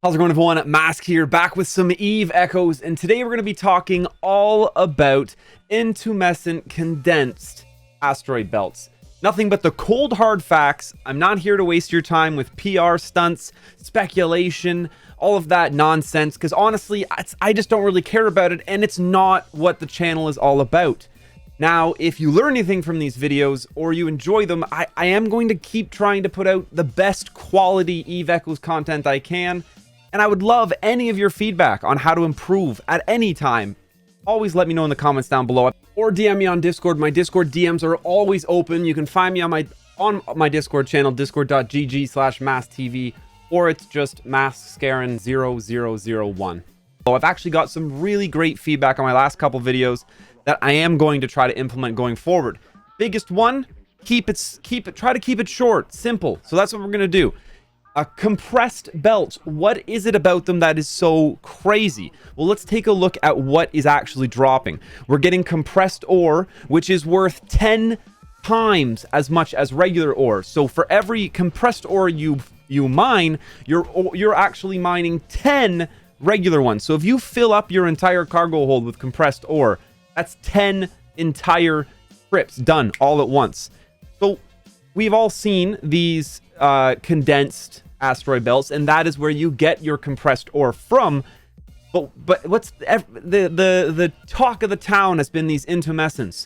How's it going, everyone? Mask here, back with some Eve Echoes, and today we're going to be talking all about Intumescent condensed asteroid belts. Nothing but the cold hard facts. I'm not here to waste your time with PR stunts, speculation, all of that nonsense, because honestly, I just don't really care about it, and it's not what the channel is all about. Now, if you learn anything from these videos or you enjoy them, I am going to keep trying to put out the best quality Eve Echoes content I can. And I would love any of your feedback on how to improve at any time. Always let me know in the comments down below, or DM me on Discord. My Discord DMs are always open. You can find me on my Discord channel, discord.gg/masktv, or it's just MaskScarin 0001. So I've actually got some really great feedback on my last couple videos that I am going to try to implement going forward. Biggest one, try to keep it short, simple. So that's what we're gonna do. Compressed belts, what is it about them that is so crazy? Well, let's take a look at what is actually dropping. We're getting compressed ore, which is worth 10 times as much as regular ore. So for every compressed ore you mine, you're actually mining 10 regular ones. So if you fill up your entire cargo hold with compressed ore, that's 10 entire trips done all at once. So we've all seen these condensed asteroid belts, and that is where you get your compressed ore from. But what's the talk of the town has been these intumescents.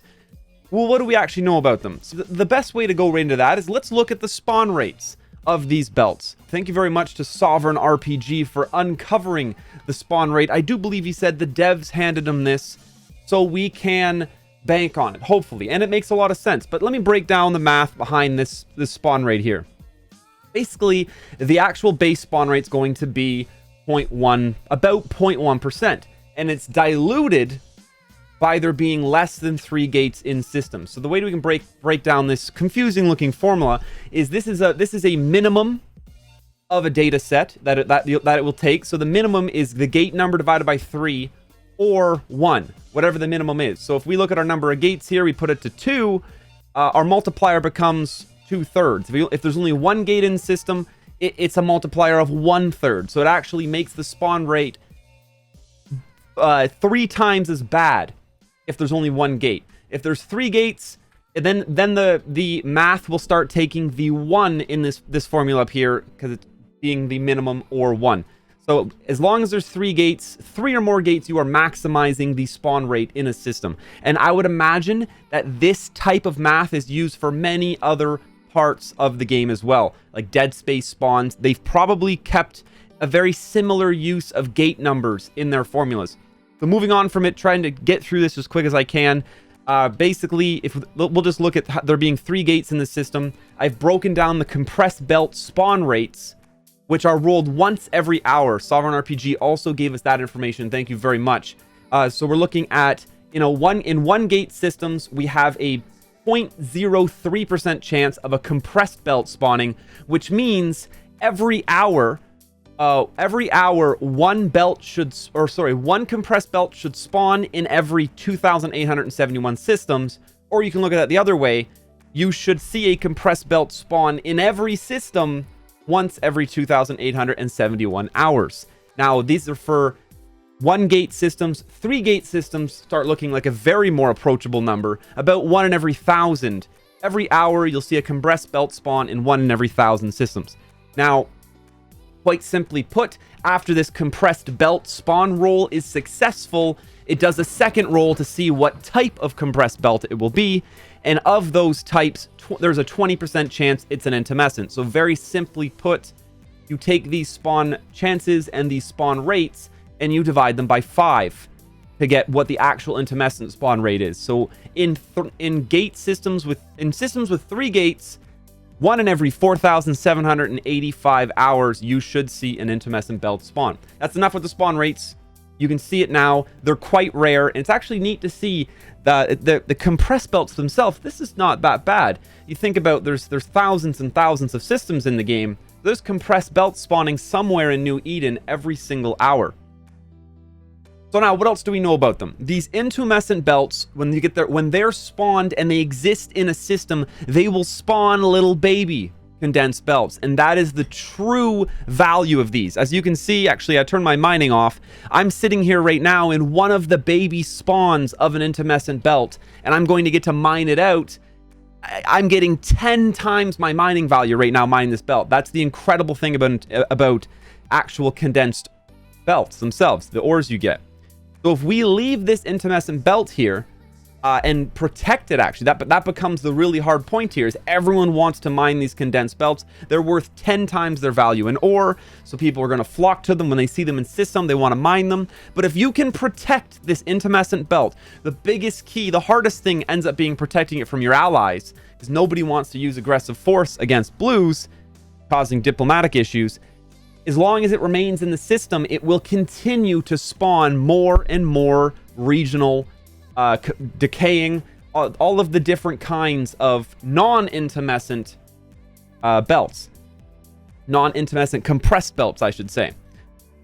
Well, what do we actually know about them? So the best way to go right into that is let's look at the spawn rates of these belts. Thank you very much to Sovereign RPG for uncovering the spawn rate. I do believe he said the devs handed him this so we can bank on it, hopefully, and it makes a lot of sense. But let me break down the math behind this spawn rate here. Basically, the actual base spawn rate is going to be about 0.1%, and it's diluted by there being less than 3 gates in system. So the way we can break down this confusing looking formula is this is a minimum of a data set that it will take. So the minimum is the gate number divided by 3 or 1, whatever the minimum is. So if we look at our number of gates here, we put it to 2, our multiplier becomes 2/3. If there's only 1 gate in system, it's a multiplier of 1/3. So it actually makes the spawn rate 3 times as bad if there's only 1 gate. If there's 3 gates, then the math will start taking the 1 in this formula up here, because it's being the minimum or 1. So as long as there's 3 gates, 3 or more gates, you are maximizing the spawn rate in a system. And I would imagine that this type of math is used for many other parts of the game as well, like Dead Space spawns. They've probably kept a very similar use of gate numbers in their formulas. So moving on from it, trying to get through this as quick as I can. Basically, if we'll just look at there being 3 gates in the system, I've broken down the compressed belt spawn rates, which are rolled once every hour. Sovereign RPG also gave us that information. Thank you very much. So we're looking at, in 1 gate systems, we have a 0.03% chance of a compressed belt spawning, which means every hour, one compressed belt should spawn in every 2,871 systems. Or you can look at it the other way. You should see a compressed belt spawn in every system once every 2,871 hours. Now, these are for 1 gate systems. 3 gate systems start looking like a very more approachable number, about 1 in every 1,000. Every hour, you'll see a compressed belt spawn in 1 in every 1,000 systems. Now, quite simply put, after this compressed belt spawn roll is successful, it does a second roll to see what type of compressed belt it will be. And of those types, there's a 20% chance it's an intumescent. So very simply put, you take these spawn chances and these spawn rates and you divide them by 5 to get what the actual intumescent spawn rate is. So in systems with 3 gates, 1 in every 4,785 hours, you should see an intumescent belt spawn. That's enough with the spawn rates. You can see it now. They're quite rare, and it's actually neat to see the compressed belts themselves. This is not that bad. You think about there's thousands and thousands of systems in the game. There's compressed belts spawning somewhere in New Eden every single hour. So now, what else do we know about them? These intumescent belts, when they're spawned and they exist in a system, they will spawn little baby condensed belts, and that is the true value of these. As you can see, actually I turned my mining off. I'm sitting here right now in one of the baby spawns of an Intumescent belt, and I'm going to get to mine it out. I'm getting 10 times my mining value right now mining this belt. That's the incredible thing about actual condensed belts themselves, the ores you get. So if we leave this Intumescent belt here and protect it, actually, that becomes the really hard point here, is everyone wants to mine these condensed belts. They're worth 10 times their value in ore, so people are going to flock to them when they see them in system. They want to mine them. But if you can protect this Intumescent belt, the biggest key, the hardest thing ends up being protecting it from your allies, because nobody wants to use aggressive force against blues, causing diplomatic issues. As long as it remains in the system, it will continue to spawn more and more regional decaying, all of the different kinds of non-intumescent belts, non-intumescent compressed belts, I should say.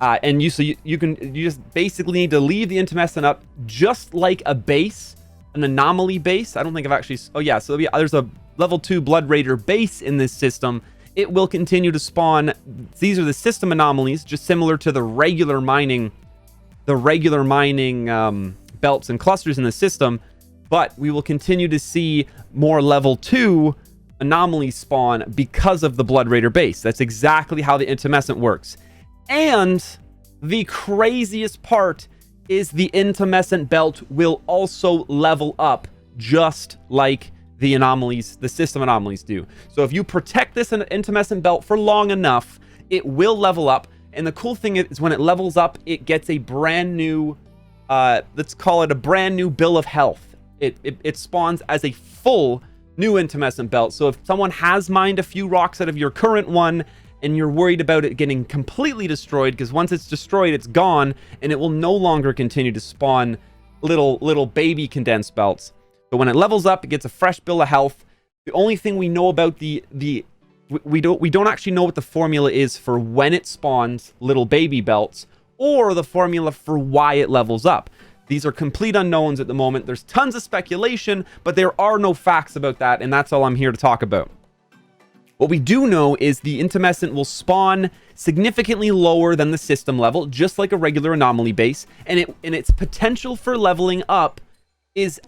And you just basically need to leave the intumescent up, just like a base, an anomaly base. I don't think I've actually. Oh yeah, so there's a level 2 Blood Raider base in this system. It will continue to spawn. These are the system anomalies, just similar to the regular mining, belts and clusters in the system, but we will continue to see more level 2 anomalies spawn because of the Blood Raider base. That's exactly how the Intumescent works. And the craziest part is the Intumescent belt will also level up, just like the anomalies, the system anomalies do. So if you protect this Intumescent belt for long enough, it will level up. And the cool thing is, when it levels up, it gets a brand new let's call it a brand new bill of health. It spawns as a full new Intumescent belt. So if someone has mined a few rocks out of your current one and you're worried about it getting completely destroyed, because once it's destroyed, it's gone, and it will no longer continue to spawn little baby condensed belts. But when it levels up, it gets a fresh bill of health. The only thing we know about we don't actually know what the formula is for when it spawns little baby belts, or the formula for why it levels up. These are complete unknowns at the moment. There's tons of speculation, but there are no facts about that, and that's all I'm here to talk about. What we do know is the Intumescent will spawn significantly lower than the system level, just like a regular anomaly base, and its potential for leveling up is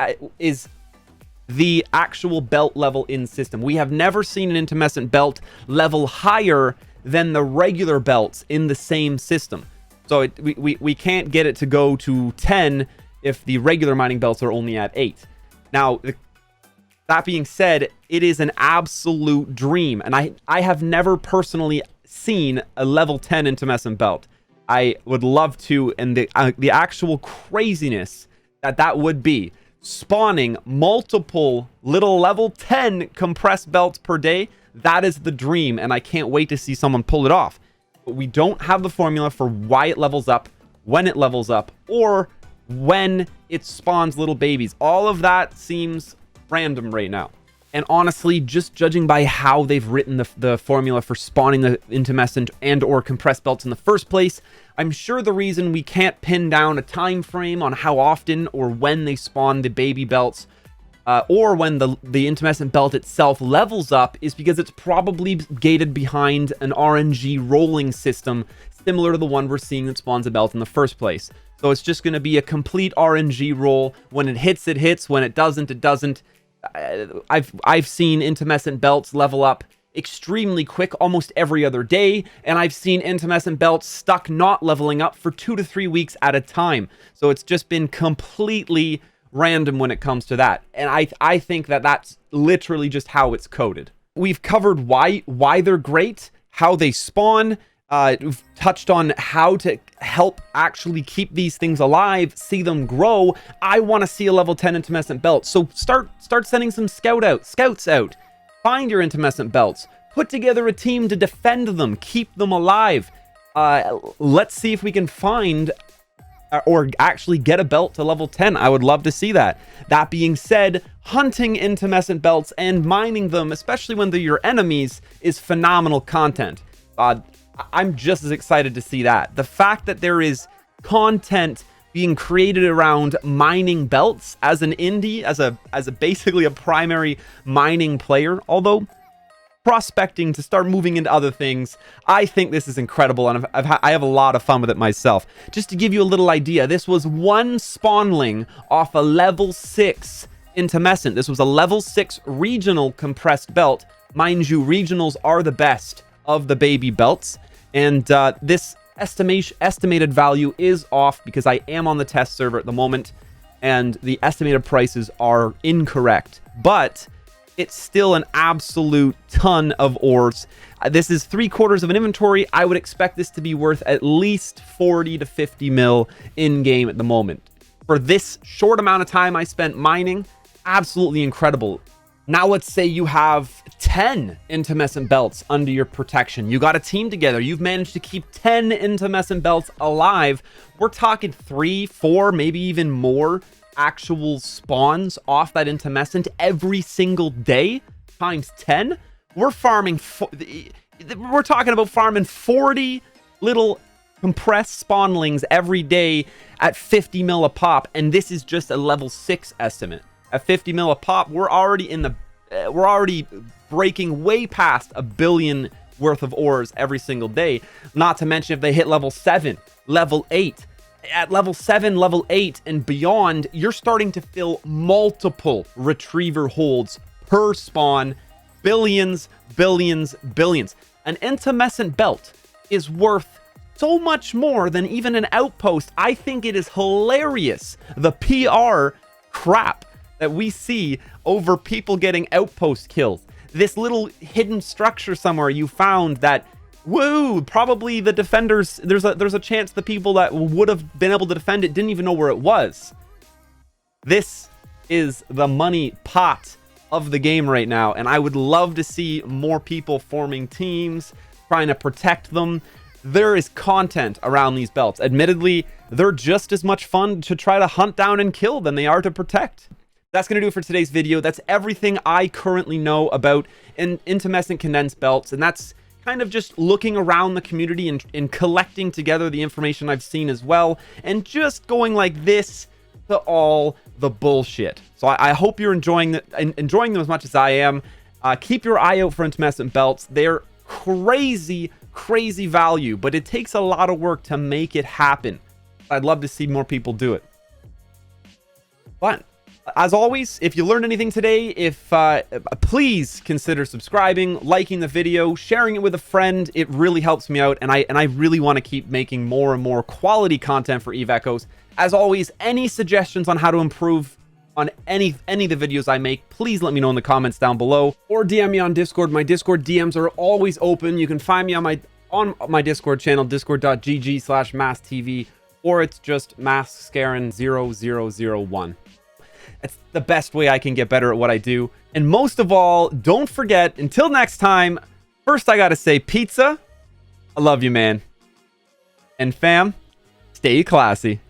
the actual belt level in system. We have never seen an Intumescent belt level higher than the regular belts in the same system. So we can't get it to go to 10 if the regular mining belts are only at 8. Now, that being said, it is an absolute dream. And I have never personally seen a level 10 Intumescent belt. I would love to, and the actual craziness that would be, spawning multiple little level 10 compressed belts per day, that is the dream. And I can't wait to see someone pull it off. But we don't have the formula for why it levels up, when it levels up, or when it spawns little babies. All of that seems random right now. And honestly, just judging by how they've written the formula for spawning the Intumescent and or compressed belts in the first place, I'm sure the reason we can't pin down a time frame on how often or when they spawn the baby belts, or when the Intumescent belt itself levels up, is because it's probably gated behind an RNG rolling system similar to the one we're seeing that spawns a belt in the first place. So it's just going to be a complete RNG roll. When it hits, it hits. When it doesn't, it doesn't. I've seen Intumescent belts level up extremely quick almost every other day, and I've seen Intumescent belts stuck not leveling up for 2 to 3 weeks at a time. So it's just been completely random when it comes to that, and I think that's literally just how it's coded. We've covered why they're great, how they spawn. We've touched on how to help actually keep these things alive, see them grow. I want to see a level 10 Intumescent belt, so start sending some scouts out. Find your Intumescent belts. Put together a team to defend them, keep them alive. Let's see if we can find or actually get a belt to level 10. I would love to see that. That being said, hunting Intumescent belts and mining them, especially when they're your enemies, is phenomenal content. I'm just as excited to see that. The fact that there is content being created around mining belts as an indie, as a basically a primary mining player, although prospecting to start moving into other things. I think this is incredible, and I have a lot of fun with it myself. Just to give you a little idea, this was one spawnling off a level 6 Intumescent. This was a level 6 regional compressed belt. Mind you, regionals are the best of the baby belts, and this estimated value is off because I am on the test server at the moment, and the estimated prices are incorrect, but it's still an absolute ton of ores. This is 3/4 of an inventory. I would expect this to be worth at least 40 to 50 mil in game at the moment. For this short amount of time I spent mining, absolutely incredible. Now let's say you have 10 Intumescent belts under your protection. You got a team together. You've managed to keep 10 Intumescent belts alive. We're talking 3, 4, maybe even more actual spawns off that Intumescent every single day times 10. We're farming. We're talking about farming 40 little compressed spawnlings every day at 50 mil a pop, and this is just a level 6 estimate. At 50 mil a pop, we're already breaking way past 1 billion worth of ores every single day. Not to mention if they hit level 7, level 8. At level 7, level 8, and beyond, you're starting to fill multiple retriever holds per spawn. Billions, billions, billions. An Intumescent belt is worth so much more than even an outpost. I think it is hilarious, the PR crap that we see over people getting outpost kills. This little hidden structure somewhere you found that, woo, probably the defenders, there's a chance the people that would have been able to defend it didn't even know where it was. This is the money pot of the game right now, and I would love to see more people forming teams, trying to protect them. There is content around these belts. Admittedly, they're just as much fun to try to hunt down and kill than they are to protect. That's going to do it for today's video. That's everything I currently know about Intumescent condensed belts, and that's kind of just looking around the community and collecting together the information I've seen as well, and just going like this to all the bullshit. So I hope you're enjoying them as much as I am. Keep your eye out for Intumescent belts. They're crazy value, but it takes a lot of work to make it happen. I'd love to see more people do it. But as always, if you learned anything today, please consider subscribing, liking the video, sharing it with a friend. It really helps me out, and I really want to keep making more and more quality content for Eve Echoes. As always, any suggestions on how to improve on any of the videos I make, please let me know in the comments down below, or DM me on Discord. My Discord DMs are always open. You can find me on my Discord channel, discord.gg/masktv, or it's just MaskScarin 0001. It's the best way I can get better at what I do. And most of all, don't forget, until next time, first I gotta say, pizza, I love you, man. And fam, stay classy.